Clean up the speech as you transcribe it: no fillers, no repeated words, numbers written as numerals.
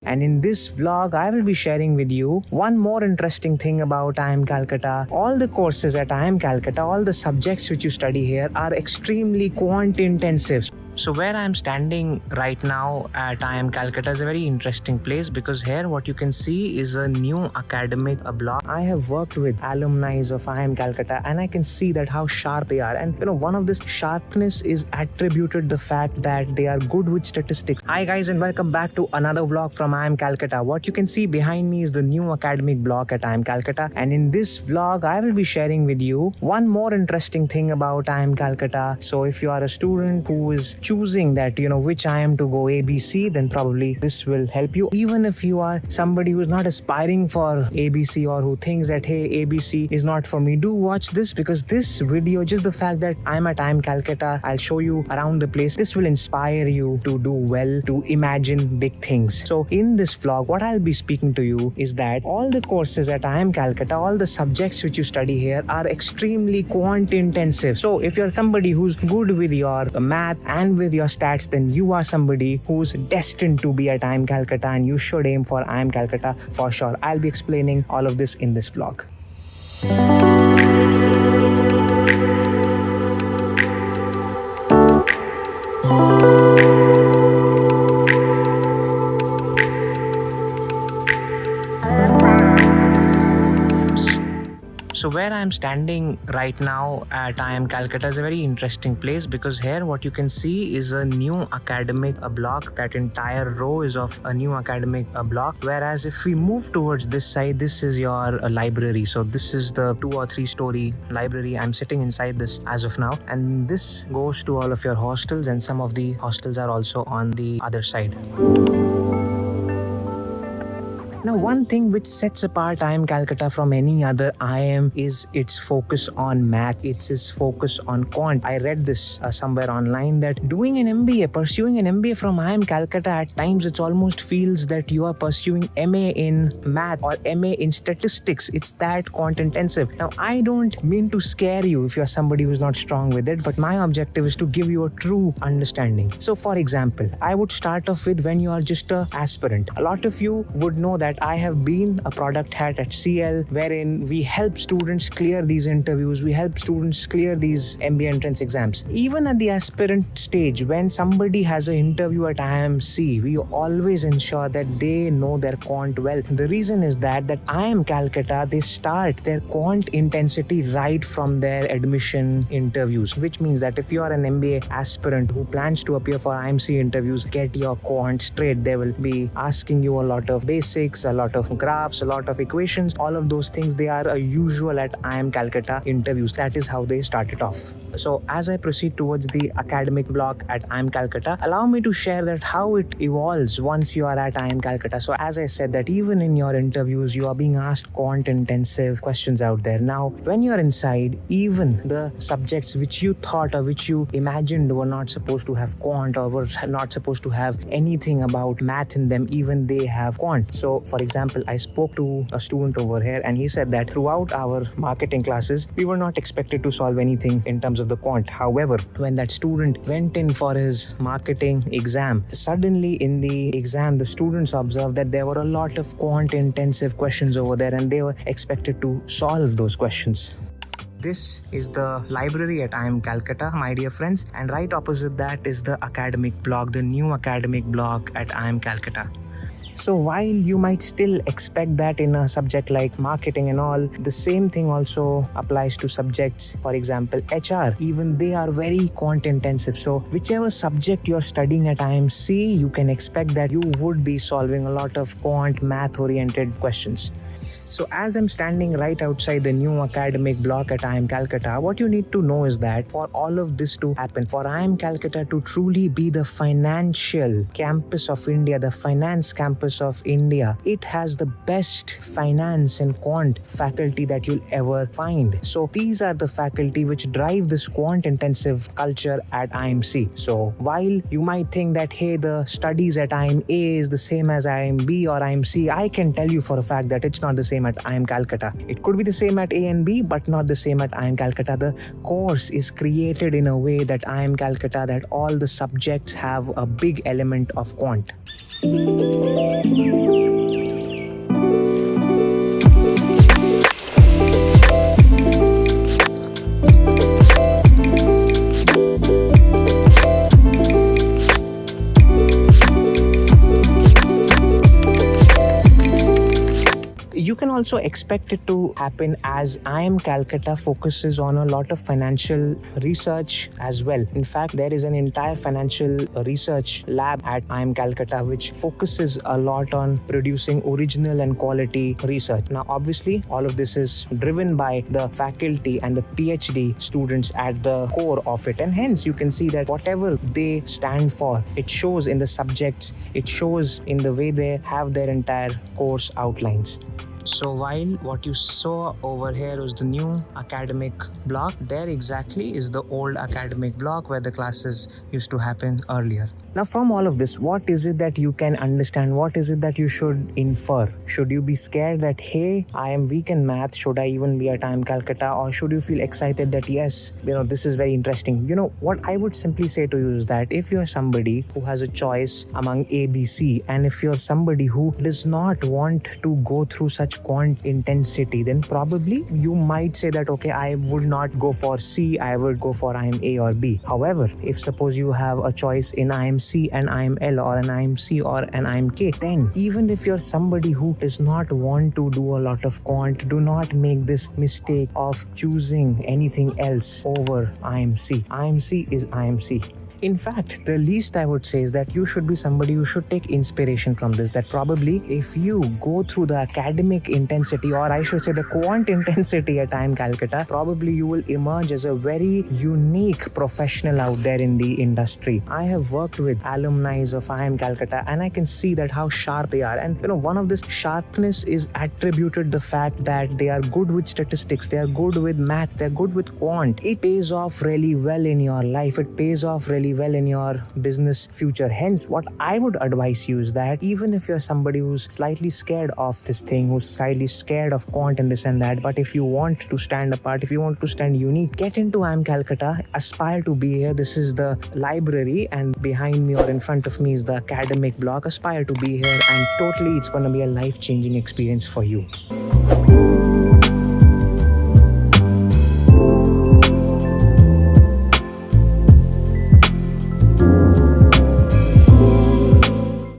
And in this vlog, I will be sharing with you one more interesting thing about IIM Calcutta. All the courses at IIM Calcutta, all the subjects which you study here are extremely quant intensive. So where I'm standing right now at IIM Calcutta is a very interesting place because here what you can see is a new academic block. I have worked with alumni of IIM Calcutta and I can see that how sharp they are. And one of this sharpness is attributed the fact that they are good with statistics. Hi guys and welcome back to another vlog from IIM Calcutta. What you can see behind me is the new academic block at IIM Calcutta, and in this vlog I will be sharing with you one more interesting thing about IIM Calcutta. So if you are a student who is choosing that which IIM to go ABC, then probably this will help you. Even if you are somebody who is not aspiring for ABC or who thinks that hey, ABC is not for me, do watch this because this video, just the fact that I'm at IIM Calcutta, I'll show you around the place, this will inspire you to do well, to imagine big things. So in this vlog, what I'll be speaking to you is that all the courses at IIM Calcutta, all the subjects which you study here are extremely quant intensive. So if you're somebody who's good with your math and with your stats, then you are somebody who's destined to be at IIM Calcutta and you should aim for IIM Calcutta for sure. I'll be explaining all of this in this vlog. So where I'm standing right now at IIM Calcutta is a very interesting place because here what you can see is a new academic block. That entire row is of a new academic block. Whereas if we move towards this side, this is your library. So this is the 2 or 3 story library. I'm sitting inside this as of now. And this goes to all of your hostels, and some of the hostels are also on the other side. Now, one thing which sets apart IIM Calcutta from any other IIM is its focus on math. It's its focus on quant. I read this somewhere online that doing an MBA, pursuing an MBA from IIM Calcutta, at times it almost feels that you are pursuing MA in math or MA in statistics. It's that quant intensive. Now, I don't mean to scare you if you're somebody who's not strong with it, but my objective is to give you a true understanding. So, for example, I would start off with when you are just an aspirant. A lot of you would know that I have been a product head at CL, wherein we help students clear these interviews, we help students clear these MBA entrance exams. Even at the aspirant stage, when somebody has an interview at IIMC, we always ensure that they know their quant well. The reason is that IIM Calcutta, they start their quant intensity right from their admission interviews, which means that if you are an MBA aspirant who plans to appear for IIMC interviews, get your quant straight. They will be asking you a lot of basics, a lot of graphs, a lot of equations, all of those things, they are usual at IIM Calcutta interviews. That is how they started off. So as I proceed towards the academic block at IIM Calcutta, allow me to share that how it evolves once you are at IIM Calcutta. So as I said that even in your interviews, you are being asked quant intensive questions out there. Now, when you are inside, even the subjects which you thought or which you imagined were not supposed to have quant or were not supposed to have anything about math in them, even they have quant. So for example, I spoke to a student over here and he said that throughout our marketing classes, we were not expected to solve anything in terms of the quant. However, when that student went in for his marketing exam, suddenly in the exam, the students observed that there were a lot of quant intensive questions over there and they were expected to solve those questions. This is the library at IIM Calcutta, my dear friends, and right opposite that is the academic block, the new academic block at IIM Calcutta. So while you might still expect that in a subject like marketing and all, the same thing also applies to subjects, for example, HR. Even they are very quant intensive. So whichever subject you're studying at IIMC, you can expect that you would be solving a lot of quant math oriented questions. So as I'm standing right outside the new academic block at IIM Calcutta, what you need to know is that for all of this to happen, for IIM Calcutta to truly be the financial campus of India, the finance campus of India, it has the best finance and quant faculty that you'll ever find. So these are the faculty which drive this quant intensive culture at IIMC. So while you might think that, hey, the studies at IIM A is the same as IIM B or IIM C, I can tell you for a fact that it's not the same at IIM Calcutta. It could be the same at A and B, but not the same at IIM Calcutta. The course is created in a way that IIM Calcutta, that all the subjects have a big element of quant. You can also expect it to happen as IIM Calcutta focuses on a lot of financial research as well. In fact, there is an entire financial research lab at IIM Calcutta which focuses a lot on producing original and quality research. Now, obviously, all of this is driven by the faculty and the PhD students at the core of it, and hence you can see that whatever they stand for, it shows in the subjects, it shows in the way they have their entire course outlines. So while what you saw over here was the new academic block, there exactly is the old academic block where the classes used to happen earlier. Now from all of this, what is it that you can understand? What is it that you should infer? Should you be scared that, hey, I am weak in math, should I even be at IIM Calcutta? Or should you feel excited that, yes, this is very interesting? What I would simply say to you is that if you're somebody who has a choice among A, B, C, and if you're somebody who does not want to go through such quant intensity, then probably you might say that, okay, I would not go for C, I would go for IIM A or B. However, if suppose you have a choice in IIM C and IIM L, or an IIM C or an IIM K, then even if you're somebody who does not want to do a lot of quant, do not make this mistake of choosing anything else over IIM C. IIM C is IIM C. In fact, the least I would say is that you should be somebody who should take inspiration from this, that probably if you go through the academic intensity, or I should say the quant intensity at IIM Calcutta, probably you will emerge as a very unique professional out there in the industry. I have worked with alumni of IIM Calcutta and I can see that how sharp they are. And one of this sharpness is attributed the fact that they are good with statistics, they are good with math, they're good with quant. It pays off really well in your life. It pays off really well in your business future. Hence, what I would advise you is that even if you're somebody who's slightly scared of this thing, who's slightly scared of quant and this and that, but if you want to stand apart, if you want to stand unique, get into IIM Calcutta, aspire to be here. This is the library, and behind me or in front of me is the academic block. Aspire to be here, and totally it's going to be a life-changing experience for you.